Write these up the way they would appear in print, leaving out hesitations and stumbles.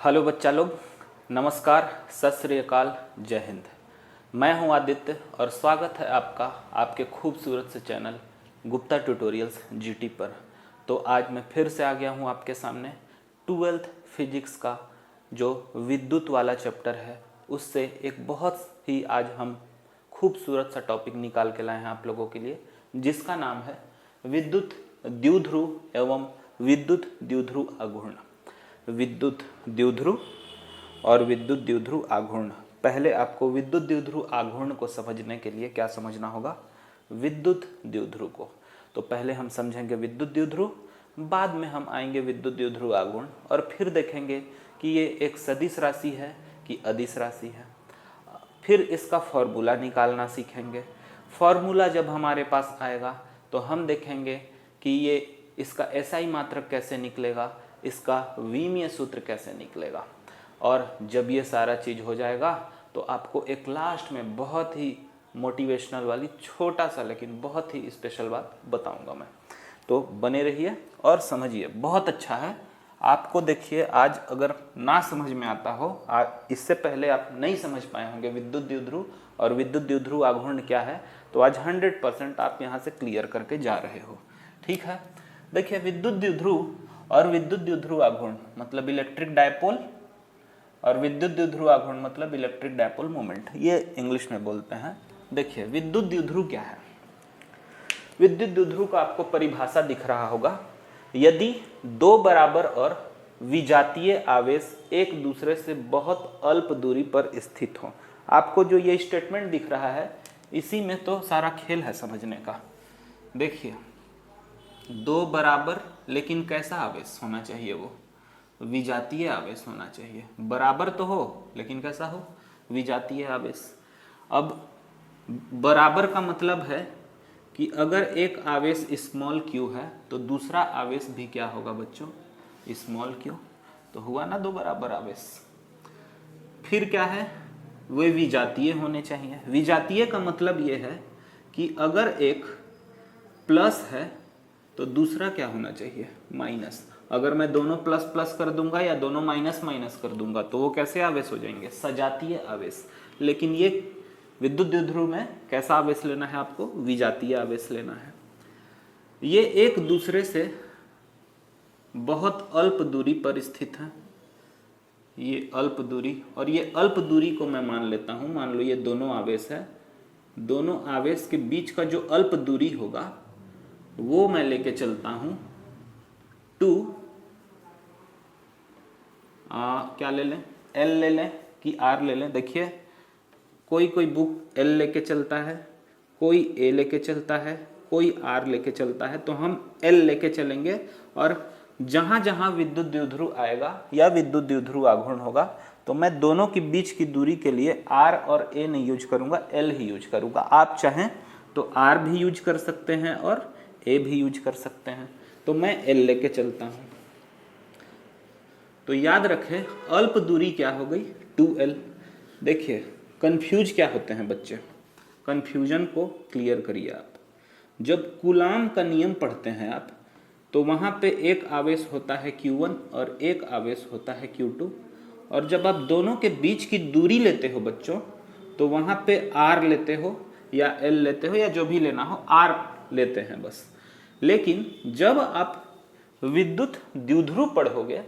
Hello बच्चा लोग, नमस्कार, सत श्री अकाल, जय हिंद। मैं हूं आदित्य और स्वागत है आपका आपके खूबसूरत से चैनल गुप्ता ट्यूटोरियल्स जीटी पर। तो आज मैं फिर से आ गया हूं आपके सामने 12th फिजिक्स का जो विद्युत वाला चैप्टर है उससे एक बहुत ही आज हम खूबसूरत सा टॉपिक निकाल के लाए हैं आप लोगों के लिए, जिसका नाम है विद्युत द्विध्रुव एवं विद्युत द्विध्रुव आघूर्ण। विद्युत द्विध्रुव और विद्युत द्विध्रुव आघूर्ण। पहले आपको विद्युत द्विध्रुव आघूर्ण को समझने के लिए क्या समझना होगा? विद्युत द्विध्रुव को। तो पहले हम समझेंगे विद्युत द्विध्रुव, बाद में हम आएंगे विद्युत द्विध्रुव आघूर्ण और फिर देखेंगे कि ये एक सदिश राशि है कि अदिश राशि है। फिर इसका फॉर्मूला निकालना सीखेंगे। फॉर्मूला जब हमारे पास आएगा तो हम देखेंगे कि ये इसका एसआई मात्रक कैसे निकलेगा, इसका विमीय सूत्र कैसे निकलेगा। और जब ये सारा चीज़ हो जाएगा तो आपको एक लास्ट में बहुत ही मोटिवेशनल वाली छोटा सा लेकिन बहुत ही स्पेशल बात बताऊंगा मैं। तो बने रहिए और समझिए, बहुत अच्छा है। आपको देखिए, आज अगर ना समझ में आता हो, इससे पहले आप नहीं समझ पाए होंगे विद्युत द्विध्रुव और विद्युत द्विध्रुव आघूर्ण क्या है, तो आज 100% आप यहाँ से क्लियर करके जा रहे हो। ठीक है, देखिए विद्युत द्विध्रुव और विद्युत द्विध्रुव आघूर्ण मतलब इलेक्ट्रिक डायपोल और विद्युत द्विध्रुव आघूर्ण मतलब इलेक्ट्रिक डायपोल मोमेंट, ये इंग्लिश में बोलते हैं। देखिए विद्युत द्विध्रुव क्या है? विद्युत द्विध्रुव का आपको परिभाषा दिख रहा होगा। यदि दो बराबर और विजातीय आवेश एक दूसरे से बहुत अल्प दूरी पर स्थित हो। आपको जो ये स्टेटमेंट दिख रहा है इसी में तो सारा खेल है समझने का। देखिए दो बराबर लेकिन कैसा आवेश होना चाहिए? वो विजातीय आवेश होना चाहिए। बराबर तो हो लेकिन कैसा हो? विजातीय आवेश। अब बराबर का मतलब है कि अगर एक आवेश स्मॉल क्यू है तो दूसरा आवेश भी क्या होगा बच्चों? Small Q. तो हुआ ना दो बराबर आवेश। फिर क्या है? वे विजातीय होने चाहिए। विजातीय का मतलब ये है कि अगर एक प्लस है तो दूसरा क्या होना चाहिए? माइनस। अगर मैं दोनों प्लस प्लस कर दूंगा या दोनों माइनस माइनस कर दूंगा तो वो कैसे आवेश हो जाएंगे? सजातीय आवेश। लेकिन ये विद्युत द्विध्रुव में कैसा आवेश लेना है आपको? विजातीय आवेश लेना है। ये एक दूसरे से बहुत अल्प दूरी पर स्थित है। ये अल्प दूरी, और ये अल्प दूरी को मैं मान लेता हूं, मान लो ये दोनों आवेश है। दोनों आवेश के बीच का जो अल्प दूरी होगा वो मैं लेके चलता हूं क्या ले लें? एल ले लें कि आर ले लें? देखिए कोई कोई बुक एल लेके चलता है, कोई ए लेके चलता है, कोई आर लेके चलता है, तो हम एल लेके चलेंगे। और जहां जहां विद्युत द्विध्रुव आएगा या विद्युत द्विध्रुव आघूर्ण होगा तो मैं दोनों के बीच की दूरी के लिए आर और ए नहीं यूज करूंगा, एल ही यूज करूंगा। आप चाहें तो आर भी यूज कर सकते हैं और ए भी यूज कर सकते हैं। तो मैं एल लेके चलता हूं। तो याद रखें अल्प दूरी क्या हो गई? 2L। देखिए कंफ्यूज क्या होते हैं बच्चे, कंफ्यूजन को क्लियर करिए आप। जब कूलाम का नियम पढ़ते हैं आप तो वहां पे एक आवेश होता है Q1 और एक आवेश होता है Q2, और जब आप दोनों के बीच की दूरी लेते हो बच्चों तो वहां पे R लेते हो या L लेते हो या जो भी लेना हो, R लेते हैं बस। लेकिन जब आप विद्युत द्विध्रुव पढ़ोगे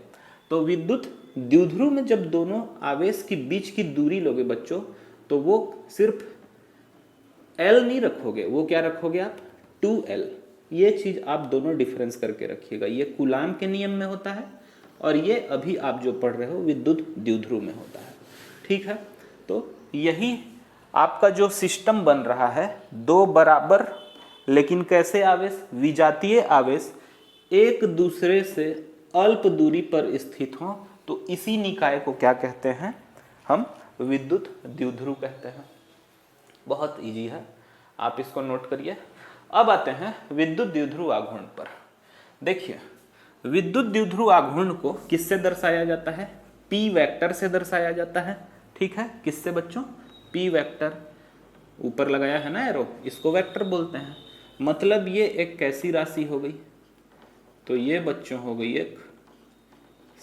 तो विद्युत द्विध्रुव में जब दोनों आवेश के बीच की दूरी लोगे बच्चों तो वो सिर्फ L नहीं रखोगे, वो क्या रखोगे आप? 2L। ये चीज आप दोनों डिफरेंस करके रखिएगा। ये कूलाम के नियम में होता है और ये अभी आप जो पढ़ रहे हो विद्युत द्विध्रुव में होता है। ठीक है, तो यही आपका जो सिस्टम बन रहा है, दो बराबर लेकिन कैसे आवेश? विजातीय आवेश एक दूसरे से अल्प दूरी पर स्थित हो तो इसी निकाय को क्या कहते हैं? हम विद्युत द्विध्रुव कहते हैं। बहुत इजी है, आप इसको नोट करिए। अब आते हैं विद्युत द्विध्रुव आघूर्ण पर। देखिए विद्युत द्विध्रुव आघूर्ण को किससे दर्शाया जाता है? P वेक्टर से दर्शाया जाता है। ठीक है, किससे बच्चों? P vector. ऊपर लगाया है ना एरो, इसको वेक्टर बोलते हैं। मतलब ये एक कैसी राशि हो गई? तो ये बच्चों हो गई एक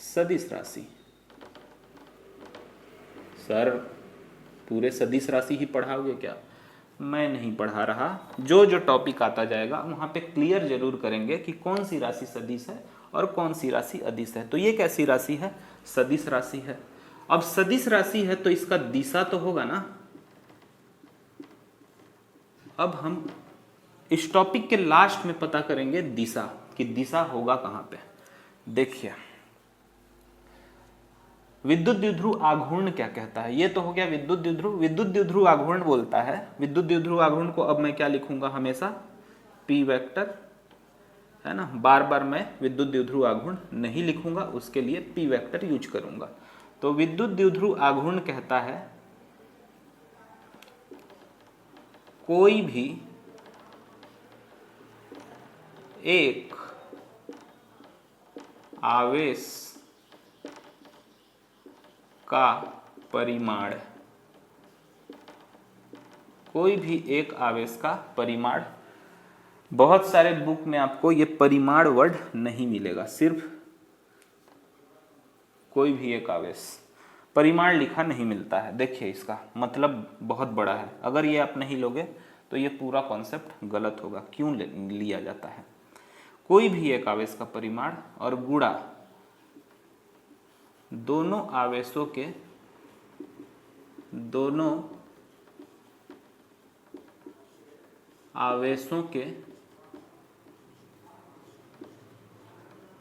सदिश राशि। सर पूरे सदिश राशि ही पढ़ाओगे क्या? मैं नहीं पढ़ा रहा, जो जो टॉपिक आता जाएगा वहाँ पे क्लियर जरूर करेंगे कि कौन सी राशि सदिश है और कौन सी राशि अदिश है। तो ये कैसी राशि है? सदिश राशि है। अब सदिश राशि है तो इसका दिशा तो होगा ना। अब हम इस टॉपिक के लास्ट में पता करेंगे दिशा, कि दिशा होगा कहाँ पे। देखिए विद्युत द्विध्रुव आघूर्ण क्या कहता है? ये तो हो गया विद्युत द्विध्रुव। विद्युत द्विध्रुव आघूर्ण बोलता है, विद्युत द्विध्रुव आघूर्ण को अब मैं क्या लिखूंगा हमेशा? पी वेक्टर, है ना। बार बार मैं विद्युत द्विध्रुव आघूर्ण नहीं लिखूंगा, उसके लिए पी वेक्टर यूज करूंगा। तो विद्युत द्विध्रुव आघूर्ण कहता है कोई भी एक आवेश का परिमाण, कोई भी एक आवेश का परिमाण। बहुत सारे बुक में आपको ये परिमाण वर्ड नहीं मिलेगा, सिर्फ कोई भी एक आवेश, परिमाण लिखा नहीं मिलता है। देखिए इसका मतलब बहुत बड़ा है, अगर ये आप नहीं लोगे तो ये पूरा कॉन्सेप्ट गलत होगा। क्यों लिया जाता है? कोई भी एक आवेश का परिमाण और गुणा दोनों आवेशों के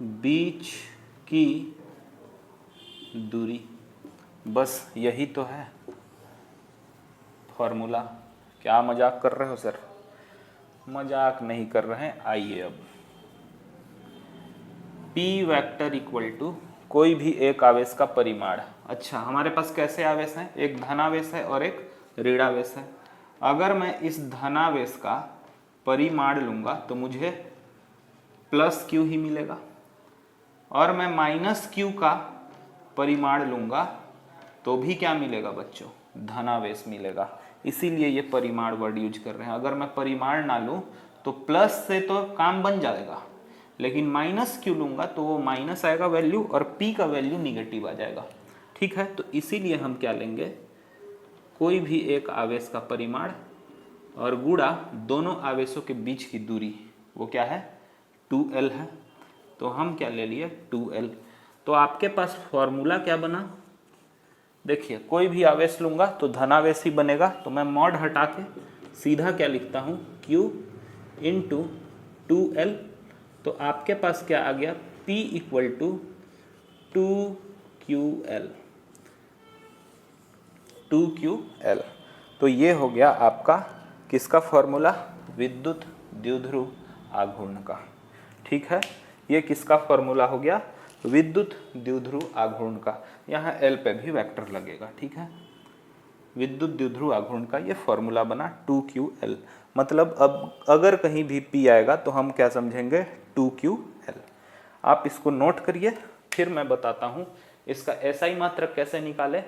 बीच की दूरी। बस यही तो है फॉर्मूला। क्या मजाक कर रहे हो सर? मजाक नहीं कर रहे हैं। आइए अब P वेक्टर इक्वल टू कोई भी एक आवेश का परिमाण। अच्छा हमारे पास कैसे आवेश हैं? एक धनावेश है और एक ऋणावेश है। अगर मैं इस धनावेश का परिमाण लूंगा तो मुझे प्लस क्यू ही मिलेगा, और मैं माइनस क्यू का परिमाण लूंगा तो भी क्या मिलेगा बच्चों? धनावेश मिलेगा। इसीलिए ये परिमाण वर्ड यूज कर रहे हैं। अगर मैं परिमाण ना लूं तो प्लस से तो काम बन जाएगा, लेकिन माइनस क्यू लूंगा तो वो माइनस आएगा वैल्यू और पी का वैल्यू निगेटिव आ जाएगा। ठीक है, तो इसीलिए हम क्या लेंगे? कोई भी एक आवेश का परिमाण और गुणा दोनों आवेशों के बीच की दूरी, वो क्या है? 2L है। तो हम क्या ले लिए? 2L। तो आपके पास फॉर्मूला क्या बना? देखिए कोई भी आवेश लूंगा तो धनावेश ही बनेगा, तो मैं मॉड हटा के सीधा क्या लिखता हूँ? Q into 2L। तो आपके पास क्या आ गया? P equal to 2QL। 2QL। तो ये हो गया आपका किसका फॉर्मूला? विद्युत द्विध्रुव आघूर्ण का। ठीक है, ये किसका फॉर्मूला हो गया? विद्युत द्विध्रुव आघूर्ण का। यहाँ L पे भी वेक्टर लगेगा। ठीक है, विद्युत द्विध्रुव आघूर्ण का ये फॉर्मूला बना 2QL। मतलब अब अगर कहीं भी P आएगा तो हम क्या समझेंगे? 2QL। आप इसको नोट करिए, फिर मैं बताता हूँ इसका SI मात्रक कैसे निकाले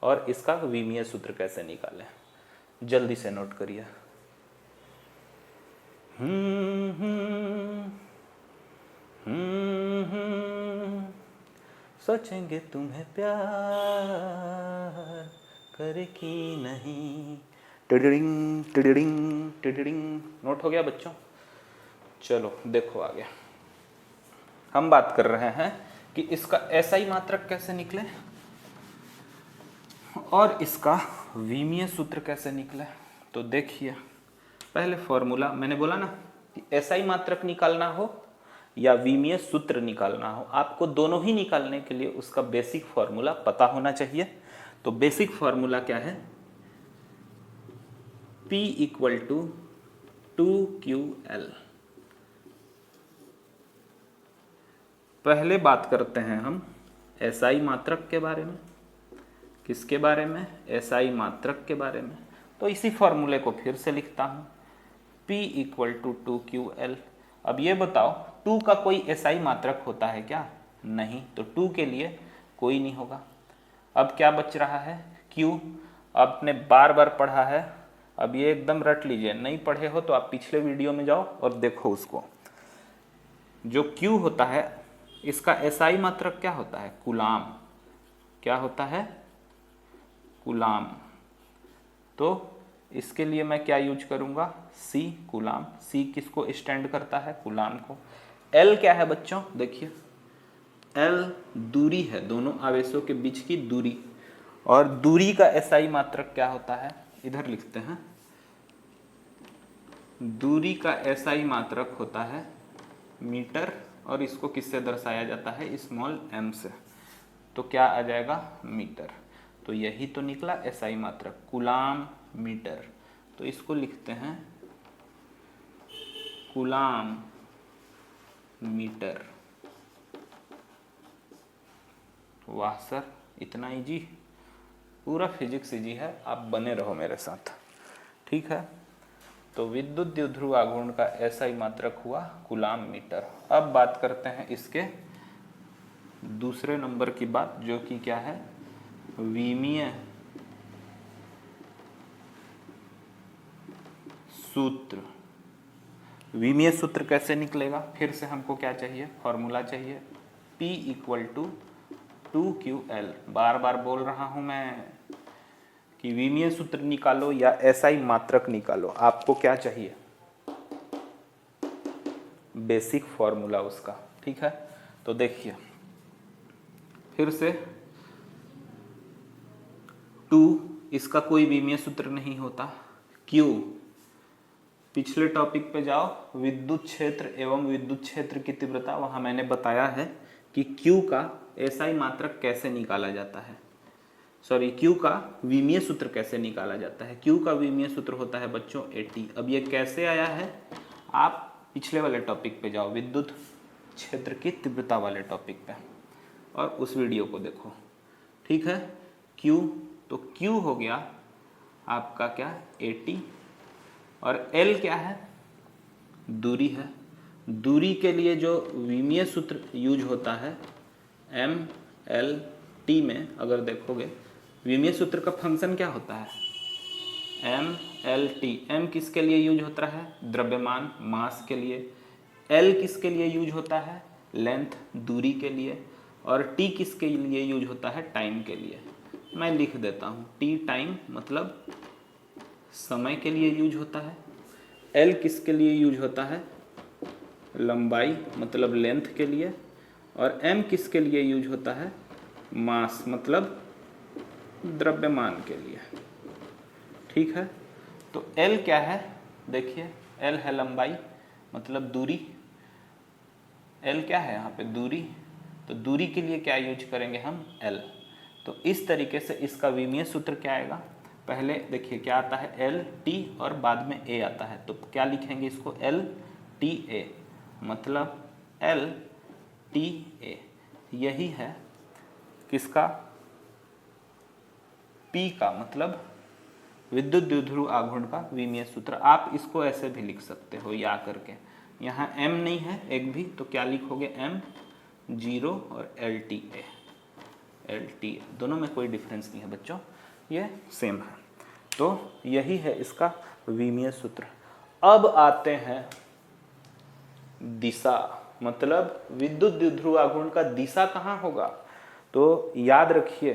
और इसका विमीय सूत्र कैसे निकाले। जल्दी से नोट करिए। सोचेंगे तुम्हें प्यार करे कि नहीं। टिडिडिंग टिडिडिंग टिडिडिंग। नोट हो गया बच्चों? चलो देखो आगे हम बात कर रहे हैं कि इसका SI मात्रक कैसे निकले और इसका विमीय सूत्र कैसे निकले। तो देखिए पहले फॉर्मूला मैंने बोला ना कि SI मात्रक निकालना हो या विमीय सूत्र निकालना हो, आपको दोनों ही निकालने के लिए उसका बेसिक फॉर्मूला पता होना चाहिए। तो बेसिक फॉर्मूला क्या है? P equal to 2QL। पहले बात करते हैं हम SI मात्रक के बारे में। किसके बारे में? SI मात्रक के बारे में। तो इसी फॉर्मूले को फिर से लिखता हूं, P इक्वल टू 2QL। अब ये बताओ 2 का कोई SI मात्रक होता है क्या? नहीं, तो 2 के लिए कोई नहीं होगा। अब क्या बच रहा है? Q। आपने बार बार पढ़ा है, अब ये एकदम रट लीजिए। नहीं पढ़े हो तो आप पिछले वीडियो में जाओ और देखो उसको। जो Q होता है इसका SI मात्रक क्या होता है? कूलाम। क्या होता है? कूलाम। तो इसके लिए मैं क्या यूज करूंगा, C कूलाम। C किसको स्टैंड करता है, कूलाम को। L क्या है बच्चों, देखिए L दूरी है, दोनों आवेशों के बीच की दूरी, और दूरी का SI मात्रक क्या होता है, इधर लिखते हैं। दूरी का SI मात्रक होता है मीटर, और इसको किससे दर्शाया जाता है, स्मॉल m से। तो क्या आ जाएगा, मीटर। तो यही तो निकला SI मात्रक, कूलाम मीटर। तो इसको लिखते हैं कूलाम मीटर। वाह सर, इतना इजी, पूरा फिजिक्स इजी है, आप बने रहो मेरे साथ, ठीक है। तो विद्युत द्विध्रुव आघूर्ण का SI मात्रक हुआ कूलाम मीटर। अब बात करते हैं इसके दूसरे नंबर की बात, जो कि क्या है, विमीय सूत्र। विमीय सूत्र कैसे निकलेगा, फिर से हमको क्या चाहिए, फॉर्मूला चाहिए, P = 2QL। बार बार बोल रहा हूं मैं कि विमीय सूत्र निकालो या SI मात्रक निकालो, आपको क्या चाहिए, बेसिक फॉर्मूला उसका, ठीक है। तो देखिए फिर से 2, इसका कोई विमीय सूत्र नहीं होता। Q, पिछले टॉपिक पे जाओ, विद्युत क्षेत्र एवं विद्युत क्षेत्र की तीव्रता, वहां मैंने बताया है कि Q का SI मात्रक कैसे निकाला जाता है, सॉरी Q का विमीय सूत्र कैसे निकाला जाता है। Q का विमीय सूत्र होता है बच्चों AT। अब ये कैसे आया है, आप पिछले वाले टॉपिक पे जाओ, विद्युत क्षेत्र की तीव्रता वाले टॉपिक पे, और उस वीडियो को देखो, ठीक है। Q, तो Q हो गया आपका क्या, AT, और L क्या है, दूरी है। दूरी के लिए जो विमीय सूत्र यूज होता है MLT में, अगर देखोगे विमीय सूत्र का फंक्शन क्या होता है, MLT। M किसके लिए यूज होता है, द्रव्यमान, मास के लिए। L किसके लिए यूज होता है, लेंथ, दूरी के लिए। और T किसके लिए यूज होता है, टाइम के लिए। मैं लिख देता हूँ, T टाइम मतलब समय के लिए यूज होता है। L किसके लिए यूज होता है, लंबाई मतलब लेंथ के लिए। और M किसके लिए यूज होता है, मास मतलब द्रव्यमान के लिए, ठीक है। तो L क्या है, देखिए L है लंबाई मतलब दूरी। L क्या है यहाँ पे, दूरी। तो दूरी के लिए क्या यूज करेंगे हम, L। तो इस तरीके से इसका विमीय सूत्र क्या आएगा, पहले देखिए क्या आता है, L T और बाद में A आता है। तो क्या लिखेंगे इसको, L T A, मतलब L T A। यही है किसका, P का, मतलब विद्युत द्विध्रुव आघूर्ण का विमीय सूत्र। आप इसको ऐसे भी लिख सकते हो या करके, यहाँ M नहीं है एक भी, तो क्या लिखोगे, M0 और LTA। दोनों में कोई डिफरेंस नहीं है बच्चों, ये सेम है। तो यही है इसका विमीय सूत्र। अब आते हैं दिशा, मतलब विद्युत द्विध्रुव आघूर्ण का दिशा कहाँ होगा। तो याद रखिए,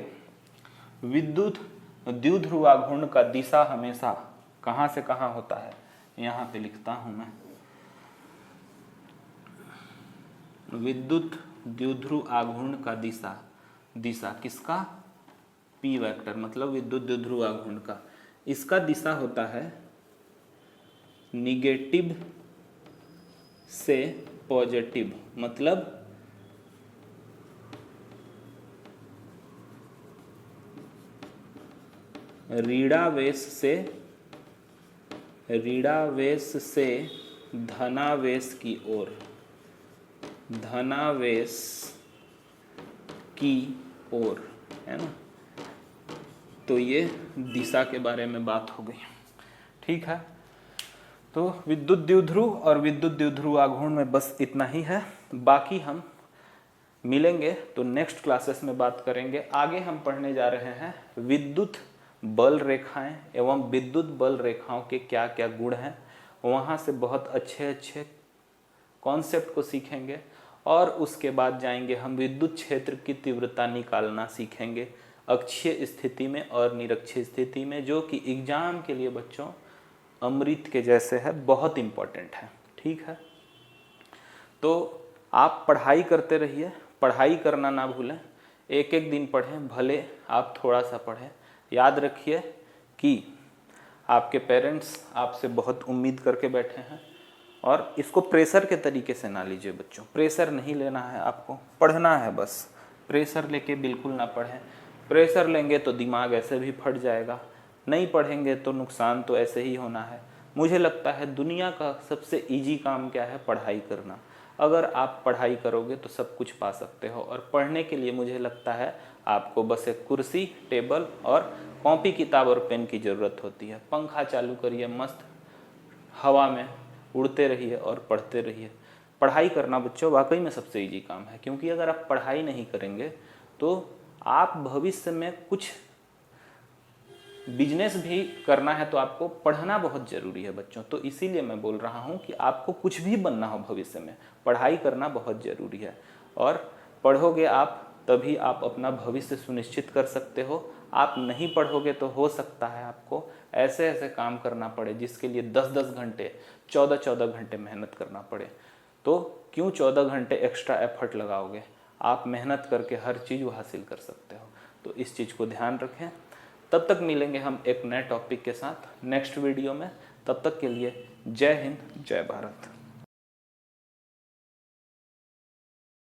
विद्युत द्विध्रुव आघूर्ण का दिशा हमेशा कहाँ से कहाँ होता है, यहाँ पे लिखता हूं मैं, विद्युत द्विध्रुव आघूर्ण का दिशा किसका, P वेक्टर, मतलब विद्युत द्विध्रुव आघूर्ण का, इसका दिशा होता है निगेटिव से पॉजिटिव, मतलब ऋणावेश से धनावेश की ओर, धनावेश की ओर, है ना। तो ये दिशा के बारे में बात हो गई, ठीक है। तो विद्युत द्विध्रुव और विद्युत द्विध्रुव आघूर्ण में बस इतना ही है। बाकी हम मिलेंगे तो नेक्स्ट क्लासेस में बात करेंगे। आगे हम पढ़ने जा रहे हैं विद्युत बल रेखाएं एवं विद्युत बल रेखाओं के क्या क्या गुण हैं, वहाँ से बहुत अच्छे अच्छे कॉन्सेप्ट को सीखेंगे। और उसके बाद जाएंगे हम विद्युत क्षेत्र की तीव्रता निकालना सीखेंगे। अक्षीय स्थिति में और निरक्षीय स्थिति में, जो कि एग्जाम के लिए बच्चों अमृत के जैसे है, बहुत इम्पोर्टेंट है। ठीक है, तो आप पढ़ाई करते रहिए, पढ़ाई करना ना भूलें, एक एक दिन पढ़ें, भले आप थोड़ा सा पढ़ें। याद रखिए कि आपके पेरेंट्स आपसे बहुत उम्मीद करके बैठे हैं, और इसको प्रेशर के तरीके से ना लीजिए बच्चों। प्रेशर नहीं लेना है, आपको पढ़ना है बस। प्रेशर लेके बिल्कुल ना पढ़ें। प्रेशर लेंगे तो दिमाग ऐसे भी फट जाएगा, नहीं पढ़ेंगे तो नुकसान तो ऐसे ही होना है। मुझे लगता है दुनिया का सबसे इजी काम क्या है? पढ़ाई करना। अगर आप पढ़ाई करोगे तो सब कुछ पा सकते हो। और पढ़ने के लिए मुझे लगता है आपको बस एक कुर्सी, टेबल और कॉपी, किताब और पेन की ज़रूरत होती है। पंखा चालू करिए, मस्त हवा में उड़ते रहिए और पढ़ते रहिए। पढ़ाई करना बच्चों वाकई में सबसे इजी काम है, क्योंकि अगर आप पढ़ाई नहीं करेंगे तो आप भविष्य में कुछ बिजनेस भी करना है तो आपको पढ़ना बहुत ज़रूरी है बच्चों। तो इसीलिए मैं बोल रहा हूँ कि आपको कुछ भी बनना हो भविष्य में, पढ़ाई करना बहुत ज़रूरी है। और पढ़ोगे आप तभी आप अपना भविष्य सुनिश्चित कर सकते हो। आप नहीं पढ़ोगे तो हो सकता है आपको ऐसे ऐसे काम करना पड़े जिसके लिए 10-10 घंटे, 14-14 घंटे मेहनत करना पड़े। तो क्यों 14 घंटे एक्स्ट्रा एफर्ट लगाओगे? आप मेहनत करके हर चीज़ वो हासिल कर सकते हो। तो इस चीज़ को ध्यान रखें। तब तक मिलेंगे हम एक नए टॉपिक के साथ नेक्स्ट वीडियो में। तब तक के लिए जय हिंद, जय भारत।